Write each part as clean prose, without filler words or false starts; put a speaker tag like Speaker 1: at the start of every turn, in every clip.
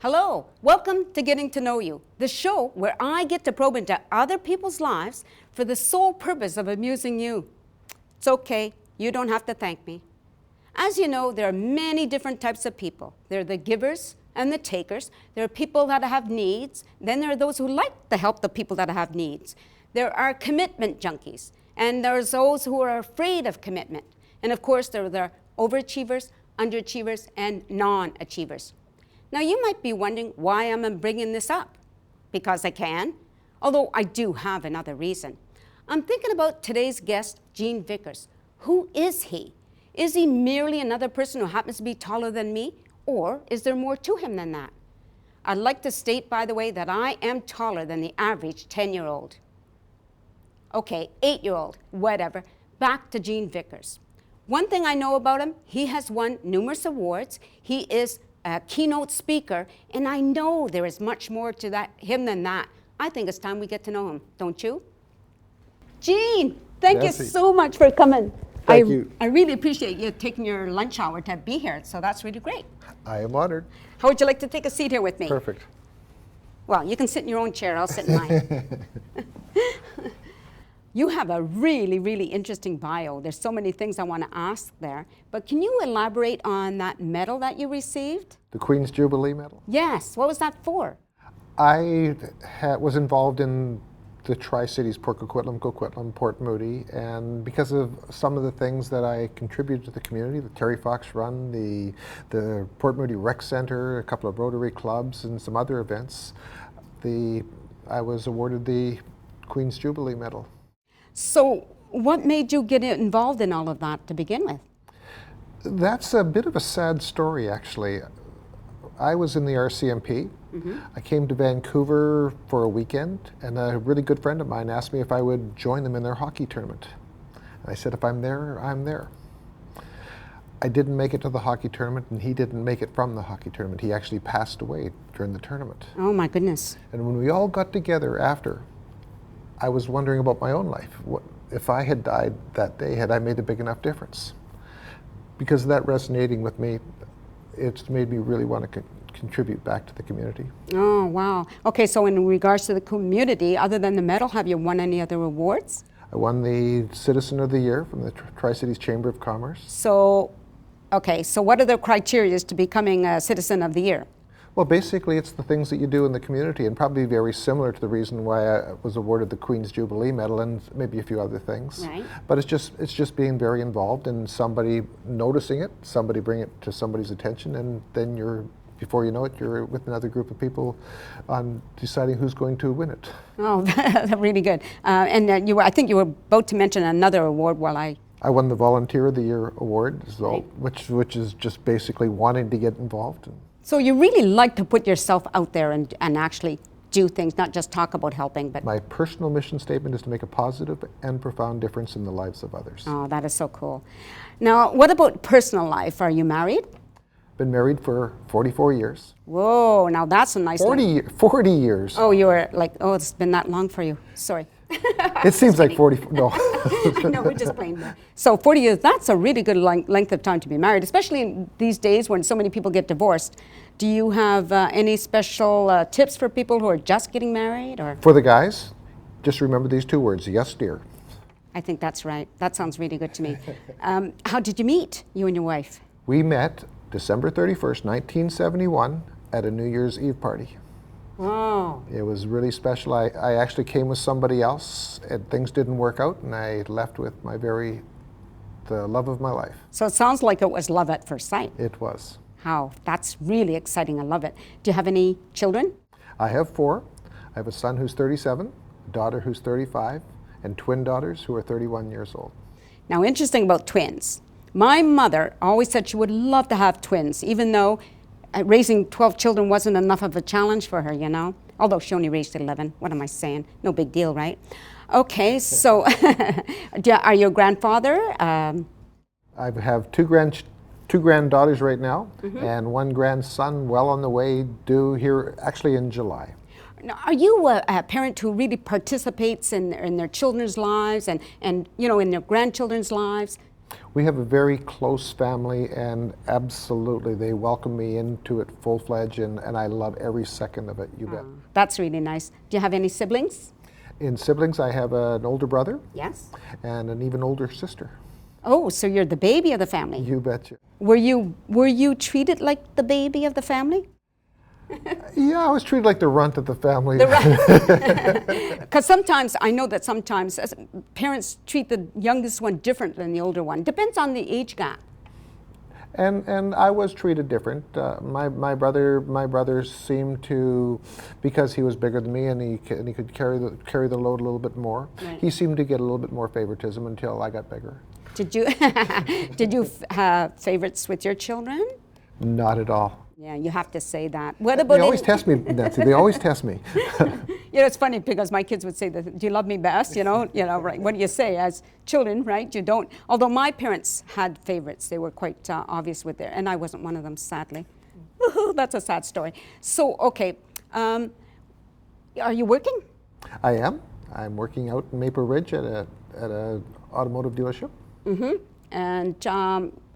Speaker 1: Hello, welcome to Getting to Know You, the show where I get to probe into other people's lives for the sole purpose of amusing you. It's okay, you don't have to thank me. As you know, there are many different types of people. There are the givers and the takers. There are people that have needs. Then there are those who like to help the people that have needs. There are commitment junkies, and there's those who are afraid of commitment. And of course, there are the overachievers, underachievers, and non-achievers. Now, you might be wondering why I'm bringing this up. Because I can, although I do have another reason. I'm thinking about today's guest, Gene Vickers. Who is he? Is he merely another person who happens to be taller than me? Or is there more to him than that? I'd like to state, by the way, that I am taller than the average 10-year-old. Okay, 8-year-old, whatever. Back to Gene Vickers. One thing I know about him, he has won numerous awards. He is a keynote speaker, and I know there is much more to him than that. I think it's time we get to know him, don't you? Gene, thank you so much for coming.
Speaker 2: Thank you.
Speaker 1: I really appreciate you taking your lunch hour to be here, so that's really great.
Speaker 2: I am honored.
Speaker 1: How would you like to take a seat here with me?
Speaker 2: Perfect.
Speaker 1: Well, you can sit in your own chair, I'll sit in mine. You have a really, really interesting bio. There's so many things I want to ask there, but can you elaborate on that medal that you received?
Speaker 2: The Queen's Jubilee Medal.
Speaker 1: Yes, what was that for?
Speaker 2: I was involved in the Tri-Cities, Port Coquitlam, Coquitlam, Port Moody, and because of some of the things that I contributed to the community, the Terry Fox Run, the Port Moody Rec Center, a couple of Rotary clubs, and some other events, I was awarded the Queen's Jubilee Medal.
Speaker 1: So what made you get involved in all of that to begin with?
Speaker 2: That's a bit of a sad story, actually. I was in the RCMP. Mm-hmm. I came to Vancouver for a weekend, and a really good friend of mine asked me if I would join them in their hockey tournament. And I said, if I'm there, I'm there. I didn't make it to the hockey tournament, and he didn't make it from the hockey tournament. He actually passed away during the tournament.
Speaker 1: Oh my goodness.
Speaker 2: And when we all got together after, I was wondering about my own life. What, if I had died that day, had I made a big enough difference? Because of that resonating with me, it's made me really want to contribute back to the community.
Speaker 1: Oh, wow. Okay, so in regards to the community, other than the medal, have you won any other awards?
Speaker 2: I won the Citizen of the Year from the Tri-Cities Chamber of Commerce.
Speaker 1: So, okay, so what are the criteria to becoming a Citizen of the Year?
Speaker 2: Well, basically, it's the things that you do in the community, and probably very similar to the reason why I was awarded the Queen's Jubilee Medal and maybe a few other things.
Speaker 1: Right.
Speaker 2: But it's just being very involved and somebody noticing it, somebody bring it to somebody's attention, and then before you know it, you're with another group of people on deciding who's going to win it.
Speaker 1: Oh, that's really good. And I think you were about to mention another award while I
Speaker 2: won the Volunteer of the Year award, so,
Speaker 1: right.
Speaker 2: which is just basically wanting to get involved.
Speaker 1: So you really like to put yourself out there and actually do things, not just talk about helping, but...
Speaker 2: My personal mission statement is to make a positive and profound difference in the lives of others.
Speaker 1: Oh, that is so cool. Now, what about personal life? Are you married?
Speaker 2: Been married for 44 years.
Speaker 1: Whoa, now that's a nice
Speaker 2: 40 years.
Speaker 1: Oh, you were like, oh, it's been that long for you. Sorry.
Speaker 2: It seems like 40, no.
Speaker 1: No, we're just playing there. So 40 years, that's a really good length of time to be married, especially in these days when so many people get divorced. Do you have any special tips for people who are just getting married? Or?
Speaker 2: For the guys, just remember these two words, yes, dear.
Speaker 1: I think that's right. That sounds really good to me. How did you meet, you and your wife?
Speaker 2: We met December 31st, 1971 at a New Year's Eve party.
Speaker 1: Oh.
Speaker 2: It was really special. I actually came with somebody else, and things didn't work out, and I left with the love of my life.
Speaker 1: So it sounds like it was love at first sight.
Speaker 2: It was.
Speaker 1: How? That's really exciting. I love it. Do you have any children?
Speaker 2: I have 4. I have a son who's 37, a daughter who's 35, and twin daughters who are 31 years old.
Speaker 1: Now, interesting about twins. My mother always said she would love to have twins, even though raising 12 children wasn't enough of a challenge for her, you know? Although she only raised 11. What am I saying? No big deal, right? Okay, so are you a grandfather?
Speaker 2: I have two granddaughters right now, mm-hmm. and one grandson well on the way, due here actually in July.
Speaker 1: Now, are you a parent who really participates in their children's lives and you know, in their grandchildren's lives?
Speaker 2: We have a very close family, and absolutely, they welcome me into it full-fledged, and I love every second of it, you bet.
Speaker 1: That's really nice. Do you have any siblings?
Speaker 2: In siblings, I have an older brother
Speaker 1: Yes.
Speaker 2: and an even older sister.
Speaker 1: Oh, so you're the baby of the family.
Speaker 2: You betcha.
Speaker 1: Were you treated like the baby of the family?
Speaker 2: Yeah, I was treated like the runt of the family.
Speaker 1: Because sometimes, I know that sometimes parents treat the youngest one different than the older one. Depends on the age gap.
Speaker 2: And I was treated different. My brother seemed to, because he was bigger than me and he could carry the load a little bit more.
Speaker 1: Right.
Speaker 2: He seemed to get a little bit more favoritism until I got bigger.
Speaker 1: Did you did you have favorites with your children?
Speaker 2: Not at all.
Speaker 1: Yeah, you have to say that. What about
Speaker 2: They always test me, Nancy. They always test me.
Speaker 1: You know, it's funny because my kids would say, that, "Do you love me best?" You know, right? What do you say as children, right? You don't. Although my parents had favorites, they were quite obvious with their, and I wasn't one of them, sadly. That's a sad story. So, okay, are you working?
Speaker 2: I am. I'm working out in Maple Ridge at a automotive dealership.
Speaker 1: And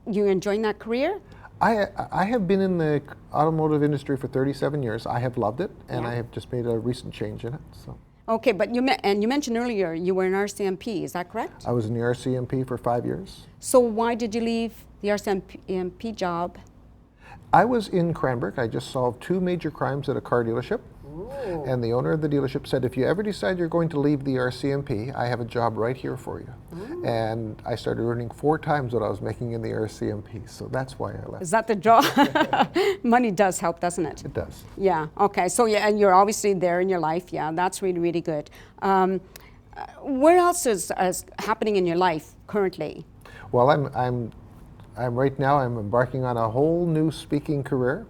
Speaker 1: you enjoying that career?
Speaker 2: I have been in the automotive industry for 37 years. I have loved it, and
Speaker 1: Yeah.
Speaker 2: I have just made a recent change in it. So
Speaker 1: Okay, but you mentioned earlier you were an RCMP. Is that correct?
Speaker 2: I was in the RCMP for 5 years.
Speaker 1: So why did you leave the RCMP job?
Speaker 2: I was in Cranbrook. I just solved 2 major crimes at a car dealership.
Speaker 1: Ooh.
Speaker 2: And the owner of the dealership said, if you ever decide you're going to leave the RCMP, I have a job right here for you. And I started earning 4 times what I was making in the RCMP. So that's why I left.
Speaker 1: Is that the job? Money does help, doesn't it?
Speaker 2: It does.
Speaker 1: Yeah. Okay. So yeah, and you're obviously there in your life. Yeah, that's really, really good. Where else is happening in your life currently?
Speaker 2: Well, I'm right now, I'm embarking on a whole new speaking career,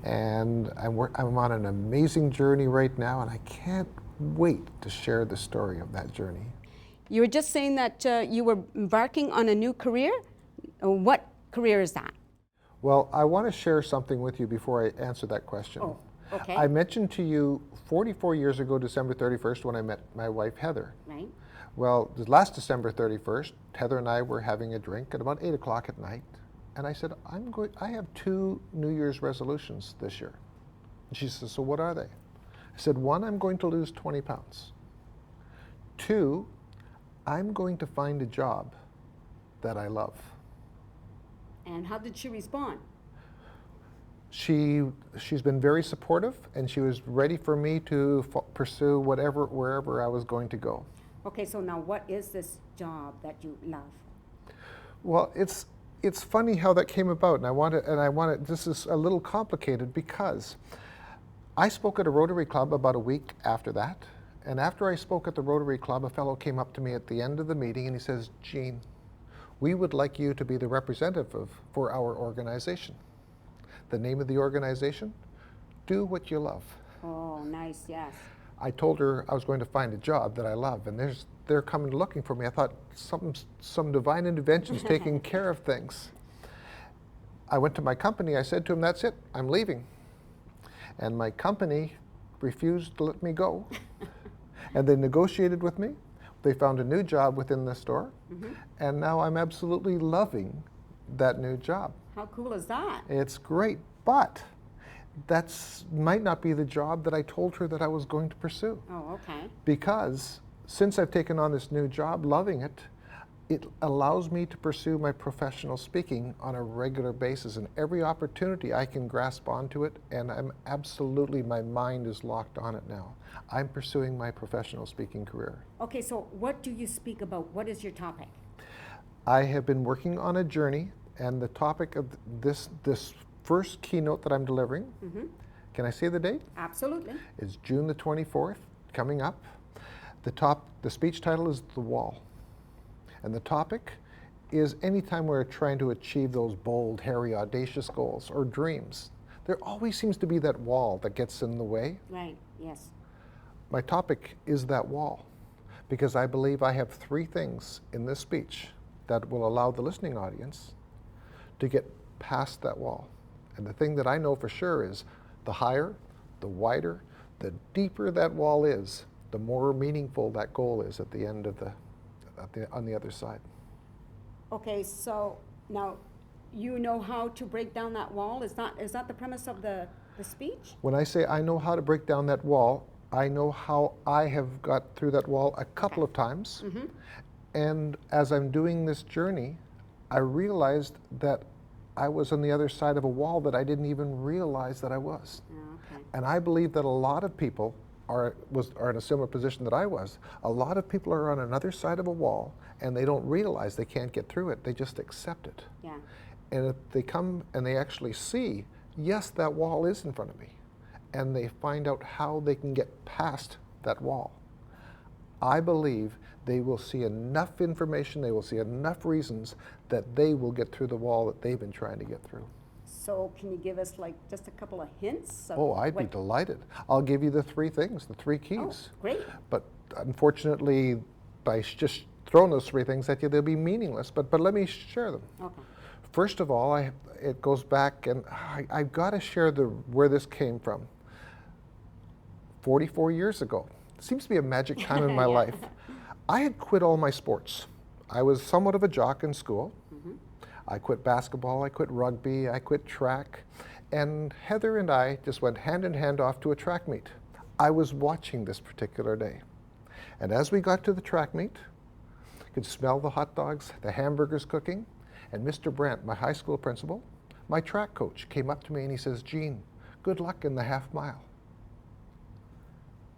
Speaker 2: and I'm on an amazing journey right now, and I can't wait to share the story of that journey.
Speaker 1: You were just saying that you were embarking on a new career. What career is that?
Speaker 2: Well, I want to share something with you before I answer that question.
Speaker 1: Oh, okay.
Speaker 2: I mentioned to you 44 years ago, December 31st, when I met my wife, Heather.
Speaker 1: Right.
Speaker 2: Well, the last December 31st, Heather and I were having a drink at about 8 o'clock at night, and I said, I have 2 New Year's resolutions this year. And she said, so what are they? I said, 1, I'm going to lose 20 pounds. 2, I'm going to find a job that I love.
Speaker 1: And how did she respond?
Speaker 2: She's been very supportive, and she was ready for me to pursue wherever I was going to go.
Speaker 1: Okay, so now what is this job that you love?
Speaker 2: Well, it's funny how that came about, and I want to. This is a little complicated because I spoke at a Rotary Club about a week after that, and after I spoke at the Rotary Club, a fellow came up to me at the end of the meeting and he says, "Gene, we would like you to be the representative for our organization. The name of the organization? Do what you love."
Speaker 1: Oh, nice, yes.
Speaker 2: I told her I was going to find a job that I love, and they're coming looking for me. I thought some divine intervention's taking care of things. I went to my company. I said to them, "That's it. I'm leaving." And my company refused to let me go. And they negotiated with me. They found a new job within the store, and now I'm absolutely loving that new job.
Speaker 1: How cool is that?
Speaker 2: It's great, but that might not be the job that I told her that I was going to pursue.
Speaker 1: Oh, okay.
Speaker 2: Because since I've taken on this new job, loving it, it allows me to pursue my professional speaking on a regular basis, and every opportunity I can grasp onto it, and my mind is locked on it now. I'm pursuing my professional speaking career.
Speaker 1: Okay, so what do you speak about? What is your topic?
Speaker 2: I have been working on a journey, and the topic of this first keynote that I'm delivering, can I say the date?
Speaker 1: Absolutely.
Speaker 2: Is June the 24th, coming up. The speech title is The Wall. And the topic is anytime we're trying to achieve those bold, hairy, audacious goals or dreams, there always seems to be that wall that gets in the way.
Speaker 1: Right, yes.
Speaker 2: My topic is that wall, because I believe I have 3 things in this speech that will allow the listening audience to get past that wall. And the thing that I know for sure is the higher, the wider, the deeper that wall is, the more meaningful that goal is at the end of on the other side.
Speaker 1: Okay, so now you know how to break down that wall? Is that the premise of the speech?
Speaker 2: When I say I know how to break down that wall, I know how I have got through that wall a couple of times. And as I'm doing this journey, I realized that I was on the other side of a wall that I didn't even realize that I was.
Speaker 1: Okay.
Speaker 2: And I believe that a lot of people are in a similar position that I was. A lot of people are on another side of a wall and they don't realize they can't get through it. They just accept it.
Speaker 1: Yeah.
Speaker 2: And if they come and they actually see, yes, that wall is in front of me, and they find out how they can get past that wall, I believe they will see enough information, they will see enough reasons that they will get through the wall that they've been trying to get through.
Speaker 1: So can you give us like just a couple of hints? Of
Speaker 2: Oh, I'd be delighted. I'll give you the three things, the three keys.
Speaker 1: Oh, great.
Speaker 2: But unfortunately, by just throwing those three things at you, they'll be meaningless. But let me share them.
Speaker 1: Okay.
Speaker 2: First of all, it goes back, and I've got to share where this came from. 44 years ago. It seems to be a magic time in my life. I had quit all my sports. I was somewhat of a jock in school. I quit basketball, I quit rugby, I quit track. And Heather and I just went hand in hand off to a track meet. I was watching this particular day. And as we got to the track meet, I could smell the hot dogs, the hamburgers cooking, and Mr. Brandt, my high school principal, my track coach, came up to me and he says, "Gene, good luck in the half mile."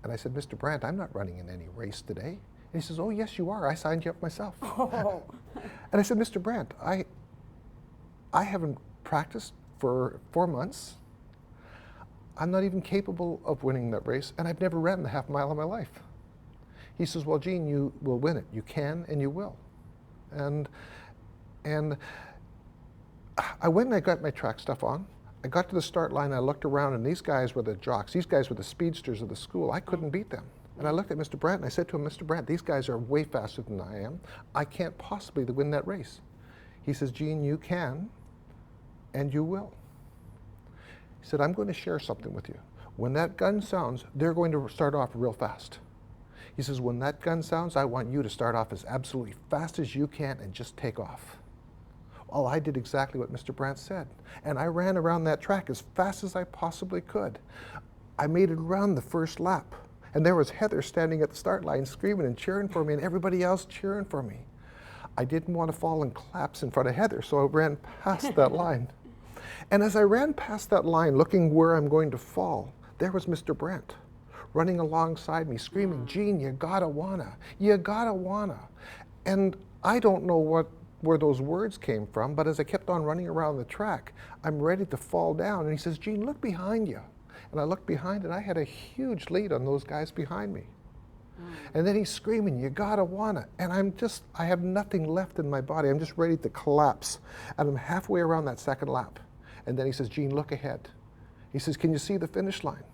Speaker 2: And I said, "Mr. Brandt, I'm not running in any race today." And he says, "Oh, yes, you are. I signed you up myself."
Speaker 1: Oh.
Speaker 2: And I said, "Mr. Brandt, I haven't practiced for 4 months. I'm not even capable of winning that race, and I've never ran the half mile in my life." He says, "Well, Gene, you will win it. You can and you will." And I went and I got my track stuff on. I got to the start line, I looked around, and these guys were the jocks. These guys were the speedsters of the school. I couldn't beat them. And I looked at Mr. Brandt and I said to him, "Mr. Brandt, these guys are way faster than I am. I can't possibly win that race." He says, "Gene, you can and you will." He said, "I'm going to share something with you. When that gun sounds, they're going to start off real fast." He says, "When that gun sounds, I want you to start off as absolutely fast as you can and just take off." Well, I did exactly what Mr. Brandt said. And I ran around that track as fast as I possibly could. I made it around the first lap. And there was Heather standing at the start line screaming and cheering for me, and everybody else cheering for me. I didn't want to fall and collapse in front of Heather, so I ran past that line. And as I ran past that line, looking where I'm going to fall, there was Mr. Brandt running alongside me, screaming, "Gene, you gotta wanna, you gotta wanna." And I don't know where those words came from, but as I kept on running around the track, I'm ready to fall down. And he says, "Gene, look behind you." And I looked behind, and I had a huge lead on those guys behind me. And then he's screaming, "You gotta wanna." And I have nothing left in my body. I'm just ready to collapse. And I'm halfway around that second lap. And then he says, "Gene, look ahead." He says, "Can you see the finish line?"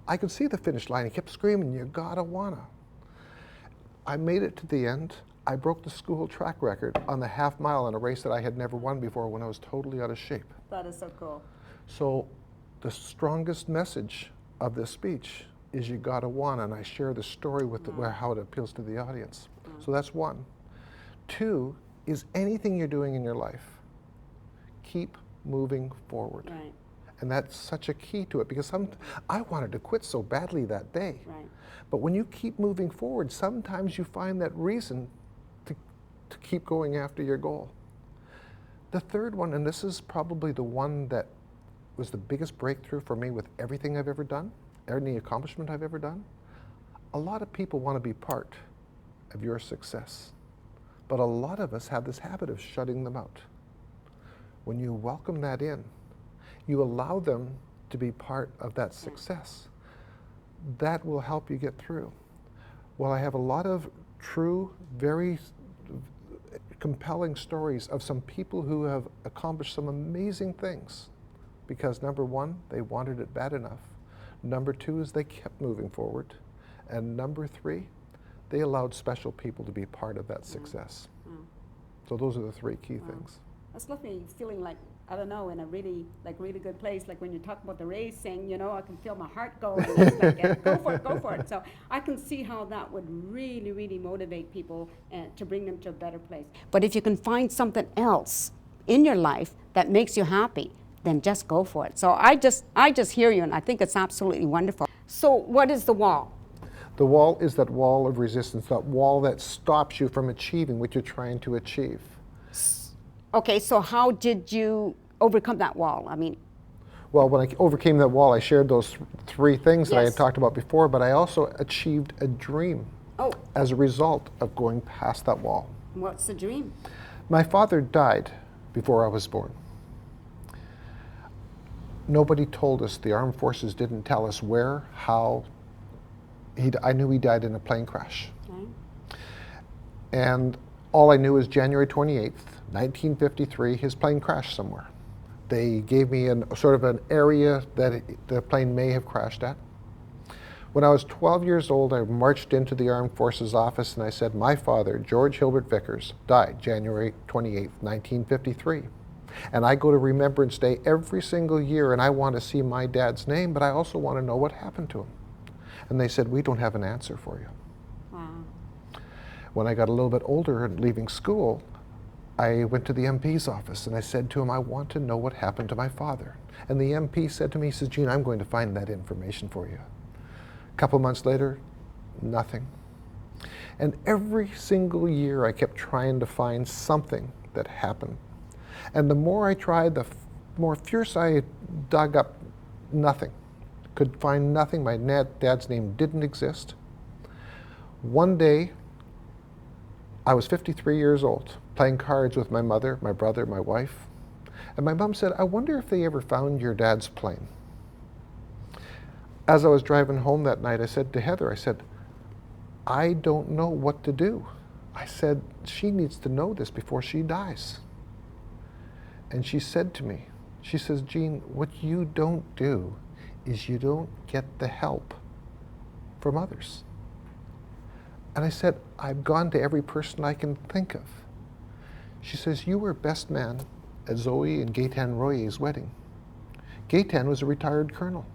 Speaker 2: I could see the finish line. He kept screaming, "You gotta wanna." I made it to the end. I broke the school track record on the half mile in a race that I had never won before when I was totally out of shape.
Speaker 1: That is so cool.
Speaker 2: So the strongest message of this speech is you gotta wanna, and I share the story with how it appeals to the audience. So that's one. Two is anything you're doing in your life, keep moving forward.
Speaker 1: Right.
Speaker 2: And that's such a key to it, because I wanted to quit so badly that day.
Speaker 1: Right.
Speaker 2: But when you keep moving forward, sometimes you find that reason to keep going after your goal. The third one, and this is probably the one that was the biggest breakthrough for me with everything I've ever done, any accomplishment I've ever done, a lot of people want to be part of your success. But a lot of us have this habit of shutting them out. When you welcome that in, you allow them to be part of that success. That will help you get through. Well, I have a lot of true, very compelling stories of some people who have accomplished some amazing things because, number one, they wanted it bad enough. Number two is they kept moving forward. And number three, they allowed special people to be part of that success. So those are the three key things.
Speaker 1: That's left me feeling like, I don't know, in a really good place. Like when you talk about the racing, you know, I can feel my heart go, and it's like, go for it, go for it. So I can see how that would really, really motivate people to bring them to a better place. But if you can find something else in your life that makes you happy, then just go for it. So I just hear you, and I think it's absolutely wonderful. So what is the wall?
Speaker 2: The wall is that wall of resistance, that wall that stops you from achieving what you're trying to achieve.
Speaker 1: Okay, so how did you overcome that wall? I mean,
Speaker 2: well, when I overcame that wall, I shared those three things that I had
Speaker 1: Yes.
Speaker 2: talked about before, but I also achieved a dream
Speaker 1: oh,
Speaker 2: as a result of going past that wall.
Speaker 1: what's the dream?
Speaker 2: My father died before I was born. Nobody told us, the armed forces didn't tell us where, how. I knew he died in a plane crash.
Speaker 1: Okay.
Speaker 2: And all I knew is January 28th, 1953, his plane crashed somewhere. They gave me sort of an area that the plane may have crashed at. When I was 12 years old, I marched into the Armed Forces office and I said, my father, George Hilbert Vickers, died January 28th, 1953. And I go to Remembrance Day every single year and I want to see my dad's name, but I also want to know what happened to him. And they said, we don't have an answer for you.
Speaker 1: Wow.
Speaker 2: When I got a little bit older and leaving school, I went to the MP's office and I said to him, I want to know what happened to my father. And the MP said to me, he says, Gene, I'm going to find that information for you. A couple months later, nothing. And every single year I kept trying to find something that happened. And the more I tried, the more fierce I dug up. Nothing. Could find nothing. My dad's name didn't exist. One day, I was 53 years old, playing cards with my mother, my brother, my wife. And my mom said, I wonder if they ever found your dad's plane. As I was driving home that night, I said to Heather, I said, I don't know what to do. I said, she needs to know this before she dies. And she said to me, she says, Gene, what you don't do is you don't get the help from others. And I said, I've gone to every person I can think of. She says, you were best man at Zoe and Gaetan Royer's wedding. Gaetan was a retired colonel.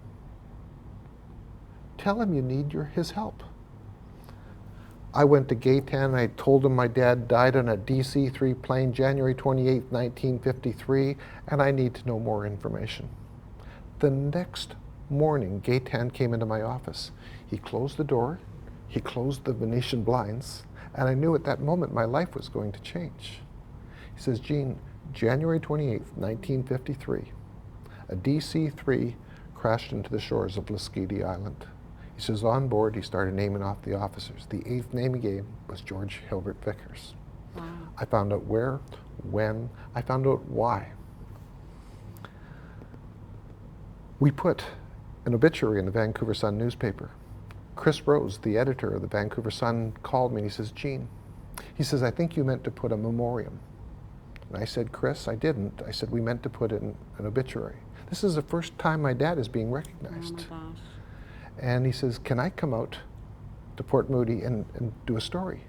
Speaker 2: Tell him you need his help. I went to Gaetan and I told him my dad died on a DC-3 plane January 28, 1953, and I need to know more information. The next morning, Gaetan came into my office. He closed the door, he closed the Venetian blinds, and I knew at that moment my life was going to change. He says, Gene, January 28, 1953, a DC-3 crashed into the shores of Lasqueti Island. He says, on board, he started naming off the officers. The 8th name he gave was George Hilbert Vickers.
Speaker 1: Wow.
Speaker 2: I found out where, when, I found out why. We put an obituary in the Vancouver Sun newspaper. Chris Rose, the editor of the Vancouver Sun, called me and he says, Gene, he says, I think you meant to put a memoriam. And I said, Chris, I didn't. I said, we meant to put in an obituary. This is the first time my dad is being recognized.
Speaker 1: Oh my gosh.
Speaker 2: And he says, can I come out to Port Moody and do a story?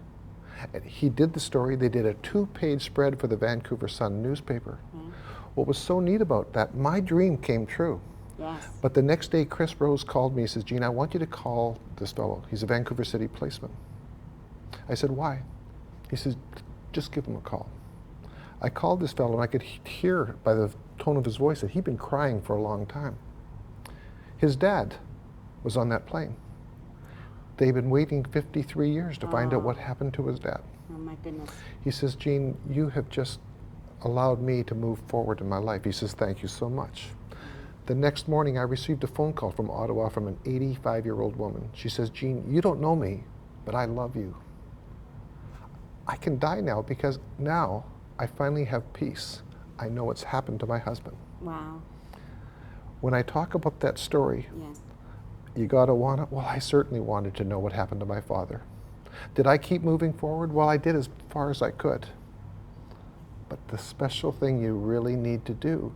Speaker 2: And he did the story. They did a 2-page spread for the Vancouver Sun newspaper.
Speaker 1: Mm.
Speaker 2: What was so neat about that, my dream came true.
Speaker 1: Yes.
Speaker 2: But the next day, Chris Rose called me. He says, Gene, I want you to call this fellow. He's a Vancouver City policeman. I said, why? He says, just give him a call. I called this fellow, and I could hear by the tone of his voice that he'd been crying for a long time. His dad was on that plane. They've been waiting 53 years to find out what happened to his dad.
Speaker 1: Oh my goodness.
Speaker 2: He says, Gene, you have just allowed me to move forward in my life. He says, thank you so much. The next morning, I received a phone call from Ottawa from an 85-year-old woman. She says, Gene, you don't know me, but I love you. I can die now because now I finally have peace. I know what's happened to my husband.
Speaker 1: Wow.
Speaker 2: When I talk about that story,
Speaker 1: Yes.
Speaker 2: you gotta want it. Well, I certainly wanted to know what happened to my father. Did I keep moving forward? Well, I did as far as I could. But the special thing you really need to do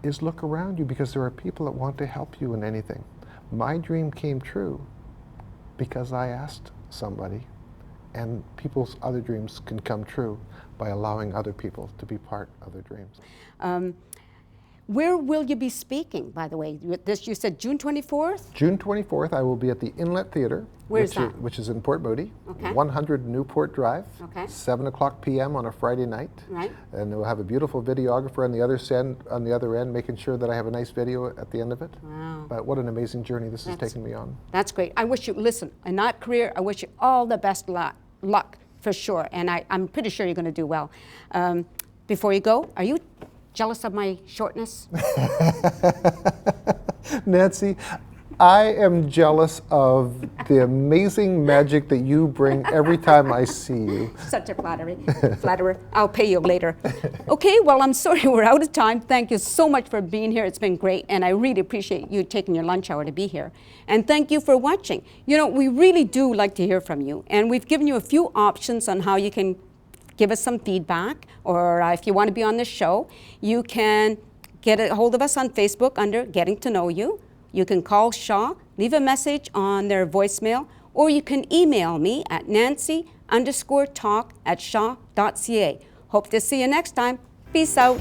Speaker 2: is look around you, because there are people that want to help you in anything. My dream came true because I asked somebody and people's other dreams can come true by allowing other people to be part of their dreams.
Speaker 1: Where will you be speaking, by the way? You said June 24th?
Speaker 2: June 24th, I will be at the Inlet Theatre.
Speaker 1: Where's that?
Speaker 2: Which is in Port Moody,
Speaker 1: Okay.
Speaker 2: 100 Newport Drive,
Speaker 1: Okay.
Speaker 2: 7 o'clock p.m. on a Friday night.
Speaker 1: Right.
Speaker 2: And we'll have a beautiful videographer on the other end, making sure that I have a nice video at the end of it.
Speaker 1: Wow.
Speaker 2: But what an amazing journey this has taken me on.
Speaker 1: That's great. I wish you, listen, in that career, I wish you all the best luck for sure. And I'm pretty sure you're going to do well. Before you go, are you jealous of my shortness?
Speaker 2: Nancy, I am jealous of the amazing magic that you bring every time I see you.
Speaker 1: Such a flatterer. I'll pay you later. Okay, well, I'm sorry we're out of time. Thank you so much for being here. It's been great, and I really appreciate you taking your lunch hour to be here. And thank you for watching. You know, we really do like to hear from you, and we've given you a few options on how you can give us some feedback, or if you want to be on this show, you can get a hold of us on Facebook under Getting to Know You. You can call Shaw, leave a message on their voicemail, or you can email me at nancy_talk@shaw.ca. Hope to see you next time. Peace out.